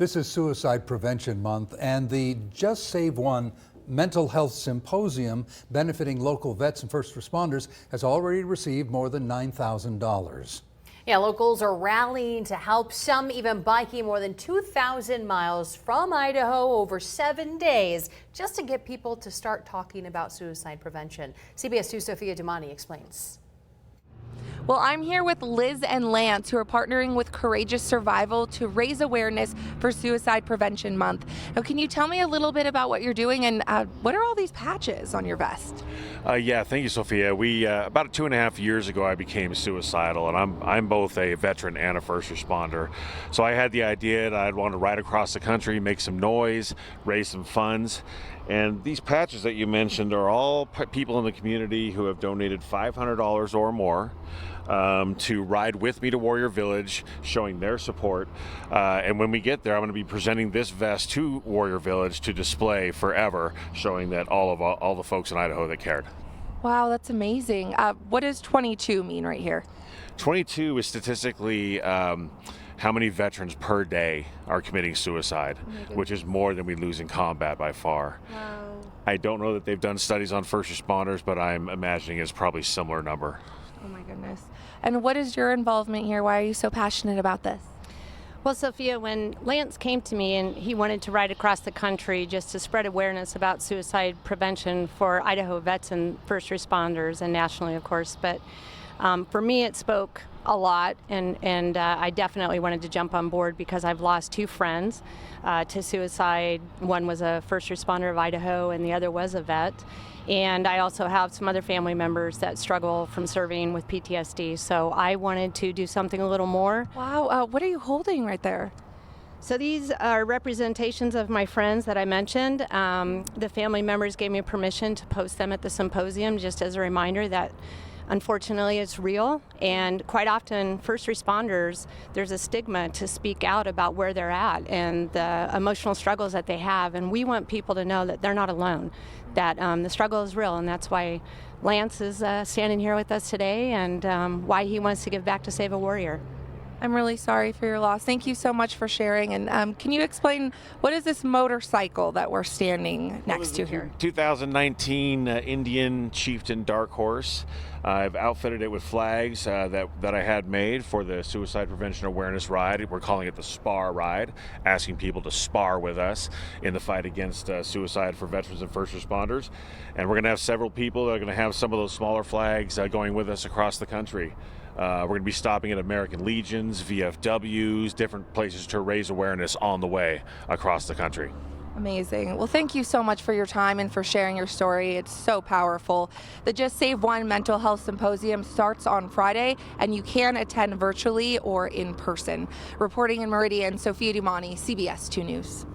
This is Suicide Prevention Month, and the Just Save One Mental Health Symposium benefiting local vets and first responders has already received more than $9,000. Yeah, locals are rallying to help, some even biking more than 2,000 miles from Idaho over 7 days just to get people to start talking about suicide prevention. CBS 2's Sophia Damani explains. Well, I'm here with Liz and Lance, who are partnering with Courageous Survival to raise awareness for Suicide Prevention Month. Now, can you tell me a little bit about what you're doing and what are all these patches on your vest? Yeah, thank you, Sophia. We about 2.5 years ago, I became suicidal, and I'm both a veteran and a first responder. So I had the idea that I'd want to ride across the country, make some noise, raise some funds. And these patches that you mentioned are all people in the community who have donated $500 or more to ride with me to Warrior Village, showing their support. And when we get there, I'm going to be presenting this vest to Warrior Village to display forever, showing that all the folks in Idaho that cared. Wow, that's amazing. What does 22 mean right here? 22 is statistically how many veterans per day are committing suicide, which is more than we lose in combat by far. Wow. I don't know that they've done studies on first responders, but I'm imagining it's probably a similar number. Oh my goodness. And what is your involvement here? Why are you so passionate about this? Well, Sophia, when Lance came to me and he wanted to ride across the country just to spread awareness about suicide prevention for Idaho vets and first responders, and nationally, of course, but for me, it spoke a lot, and I definitely wanted to jump on board because I've lost two friends to suicide. One was a first responder of Idaho, and the other was a vet. And I also have some other family members that struggle from serving with PTSD. So I wanted to do something a little more. Wow, what are you holding right there? So these are representations of my friends that I mentioned. The family members gave me permission to post them at the symposium just as a reminder that unfortunately it's real, and quite often first responders, there's a stigma to speak out about where they're at and the emotional struggles that they have, and we want people to know that they're not alone, that the struggle is real, and that's why Lance is standing here with us today, and why he wants to give back to Save a Warrior. I'm really sorry for your loss. Thank you so much for sharing. And can you explain, what is this motorcycle that we're standing next to here? 2019 Indian Chieftain Dark Horse. I've outfitted it with flags that I had made for the Suicide Prevention Awareness Ride. We're calling it the SPAR Ride, asking people to spar with us in the fight against suicide for veterans and first responders. And we're going to have several people that are going to have some of those smaller flags going with us across the country. We're going to be stopping at American Legions, VFWs, different places to raise awareness on the way across the country. Amazing. Well, thank you so much for your time and for sharing your story. It's so powerful. The Just Save One Mental Health Symposium starts on Friday, and you can attend virtually or in person. Reporting in Meridian, Sophia Damani, CBS 2 News.